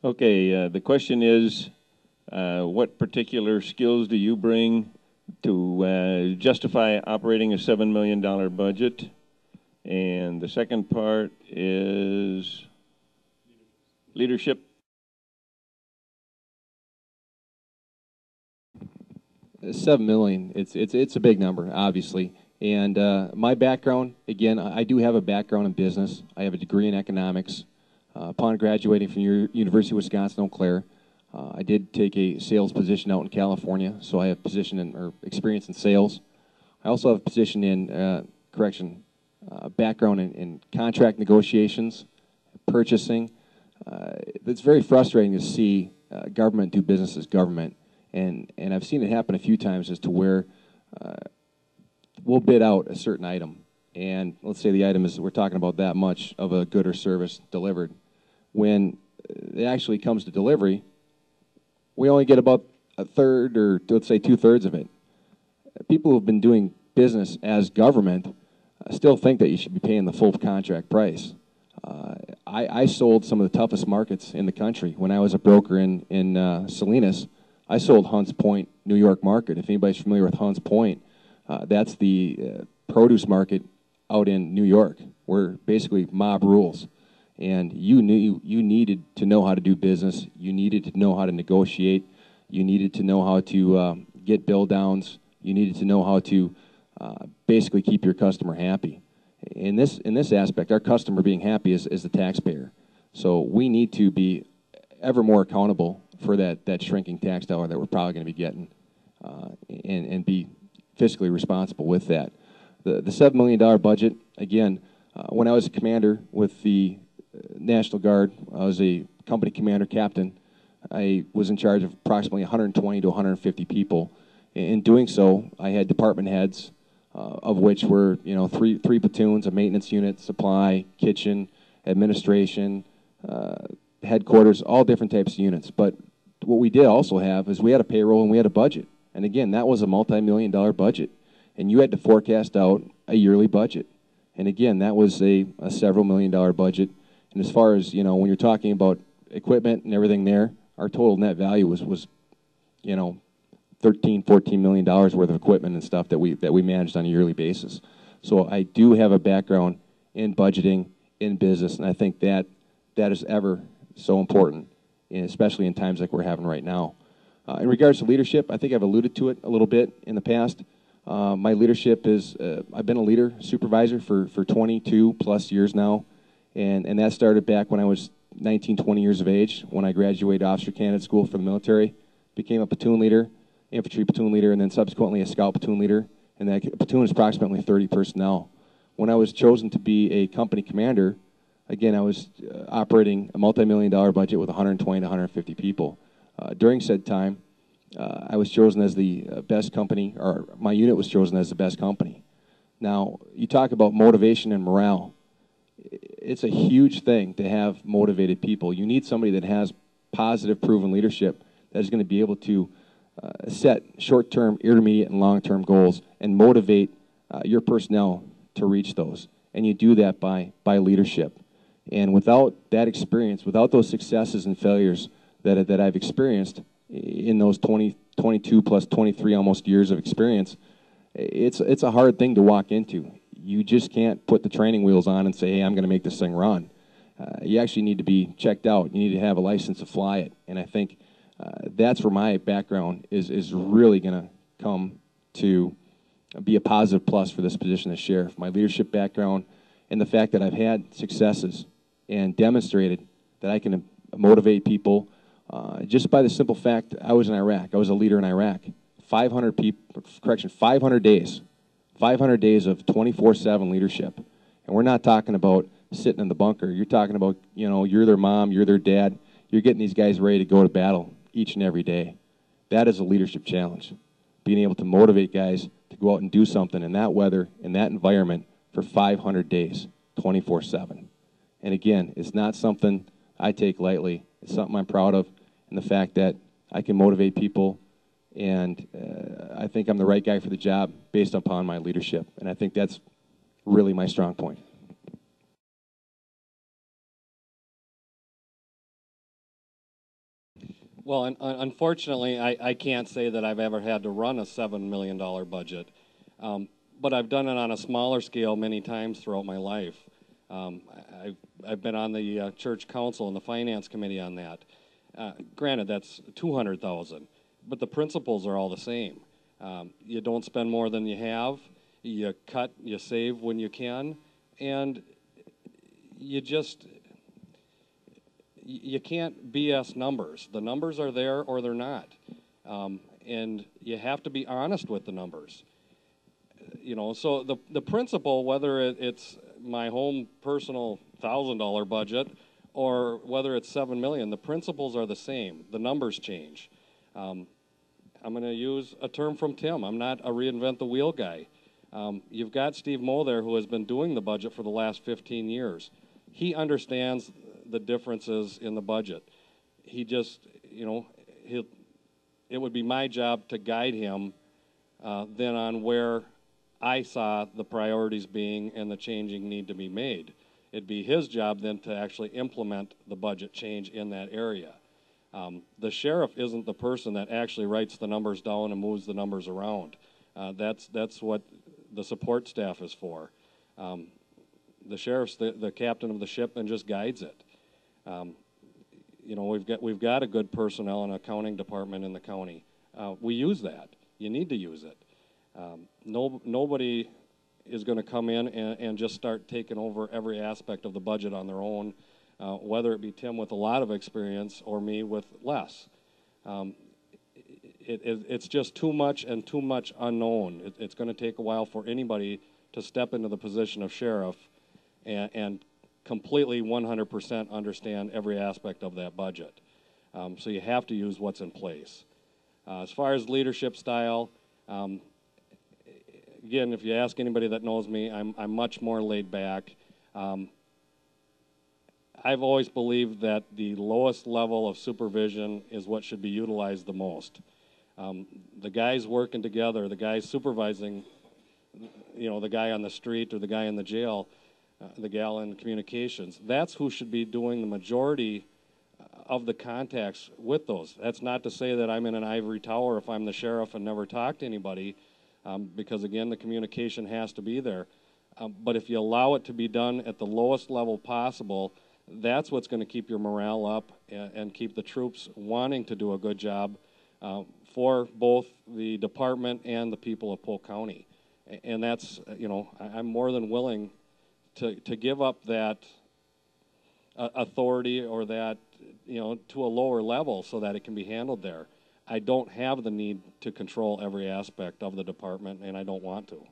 Okay, the question is, what particular skills do you bring to justify operating a $7 million budget? And the second part is leadership. $7 million. It's a big number, obviously. And my background, again, I do have a background in business. I have a degree in economics. Upon graduating from University of Wisconsin Eau Claire, I did take a sales position out in California, so I have experience in sales. I also have a position in background in contract negotiations, purchasing. It's very frustrating to see government do business as government, and I've seen it happen a few times as to where we'll bid out a certain item, and let's say the item is, we're talking about that much of a good or service delivered. When it actually comes to delivery, we only get about a third, or let's say 2/3 of it. People who have been doing business as government still think that you should be paying the full contract price. I sold some of the toughest markets in the country. When I was a broker in Salinas, I sold Hunts Point, New York market. If anybody's familiar with Hunts Point, that's the produce market out in New York, where basically mob rules. And you needed to know how to do business. You needed to know how to negotiate. You needed to know how to get bill downs. You needed to know how to basically keep your customer happy. In this aspect, our customer being happy is the taxpayer. So we need to be ever more accountable for that shrinking tax dollar that we're probably going to be getting, and be fiscally responsible with that. The $7 million budget, again, when I was a commander with the National Guard, I was a company commander captain. I was in charge of approximately 120 to 150 people. In doing so, I had department heads, of which were three platoons, a maintenance unit, supply, kitchen, administration, headquarters, all different types of units. But what we did also have is we had a payroll and we had a budget. And again, that was a multi-million-dollar budget. And you had to forecast out a yearly budget. And again, that was a several million-dollar budget. And as far as, when you're talking about equipment and everything there, our total net value was $13, $14 million worth of equipment and stuff that we managed on a yearly basis. So I do have a background in budgeting, in business, and I think that is ever so important, especially in times like we're having right now. In regards to leadership, I think I've alluded to it a little bit in the past. My leadership is, I've been a leader, supervisor for 22 plus years now, and that started back when I was 19, 20 years of age, when I graduated officer candidate school for the military, became a platoon leader, infantry platoon leader, and then subsequently a scout platoon leader, and that platoon is approximately 30 personnel. When I was chosen to be a company commander, again, I was operating a multi-million-dollar budget with 120 to 150 people. During said time, I was chosen as the best company, or my unit was chosen as the best company. Now, you talk about motivation and morale. It's a huge thing to have motivated people. You need somebody that has positive, proven leadership that is going to be able to set short-term, intermediate, and long-term goals and motivate your personnel to reach those. And you do that by leadership. And without that experience, without those successes and failures that I've experienced in those 22 plus 23 almost years of experience, it's a hard thing to walk into. You just can't put the training wheels on and say, hey, I'm going to make this thing run. You actually need to be checked out. You need to have a license to fly it. And I think that's where my background is really going to come to be a positive plus for this position as sheriff. My leadership background and the fact that I've had successes and demonstrated that I can motivate people just by the simple fact I was in Iraq. I was a leader in Iraq. 500 days. 500 days of 24/7 leadership. And we're not talking about sitting in the bunker. You're talking about, you're their mom, you're their dad. You're getting these guys ready to go to battle each and every day. That is a leadership challenge. Being able to motivate guys to go out and do something in that weather, in that environment for 500 days, 24/7. And again, it's not something I take lightly. It's something I'm proud of, and the fact that I can motivate people, and I think I'm the right guy for the job based upon my leadership. And I think that's really my strong point. Well, unfortunately, I can't say that I've ever had to run a $7 million budget, but I've done it on a smaller scale many times throughout my life. I've been on the church council and the finance committee on that. Granted, that's 200,000, but the principles are all the same. You don't spend more than you have. You cut, you save when you can, and you can't BS numbers. The numbers are there or they're not, and you have to be honest with the numbers. So the principle, whether it's my home personal $1,000 budget or whether it's $7 million, the principles are the same. The numbers change. I'm going to use a term from Tim. I'm not a reinvent the wheel guy. You've got Steve Moe there, who has been doing the budget for the last 15 years. He understands the differences in the budget. He just, it would be my job to guide him then on where I saw the priorities being and the changing need to be made. It'd be his job then to actually implement the budget change in that area. The sheriff isn't the person that actually writes the numbers down and moves the numbers around. That's what the support staff is for. The sheriff's the captain of the ship and just guides it. We've got a good personnel and accounting department in the county. We use that. You need to use it. Nobody is going to come in and just start taking over every aspect of the budget on their own, whether it be Tim with a lot of experience or me with less. It's just too much and too much unknown. It's going to take a while for anybody to step into the position of sheriff and completely 100% understand every aspect of that budget. So you have to use what's in place. As far as leadership style, again, if you ask anybody that knows me, I'm much more laid back. I've always believed that the lowest level of supervision is what should be utilized the most. The guys working together, the guys supervising, the guy on the street or the guy in the jail, the gal in communications, that's who should be doing the majority of the contacts with those. That's not to say that I'm in an ivory tower if I'm the sheriff and never talk to anybody, because again, the communication has to be there. But if you allow it to be done at the lowest level possible, that's what's going to keep your morale up and keep the troops wanting to do a good job for both the department and the people of Polk County. And that's, I'm more than willing to give up that authority or that, to a lower level so that it can be handled there. I don't have the need to control every aspect of the department, and I don't want to.